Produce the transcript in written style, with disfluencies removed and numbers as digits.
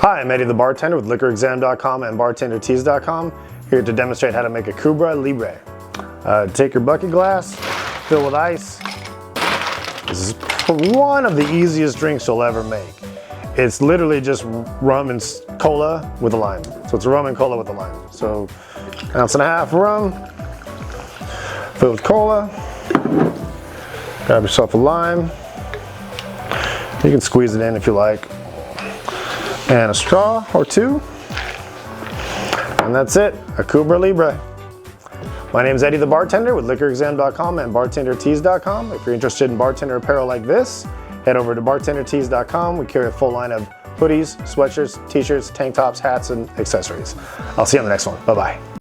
Hi, I'm Eddie the Bartender with liquorexam.com and bartender-themed, here to demonstrate how to make a Cuba Libre. Take your bucket glass, fill with ice. This is one of the easiest drinks you'll ever make. It's literally just rum and cola with a lime. So it's rum and cola with a lime. So 1.5 ounces rum, fill with cola, grab yourself a lime. You can squeeze it in if you like. And a straw or two. And that's it, a Cuba Libre. My name is Eddie the Bartender with liquorexam.com and bartender-themed. If you're interested in bartender apparel like this, head over to bartender-themed. We carry a full line of hoodies, sweatshirts, t-shirts, tank tops, hats, and accessories. I'll see you on the next one. Bye-bye.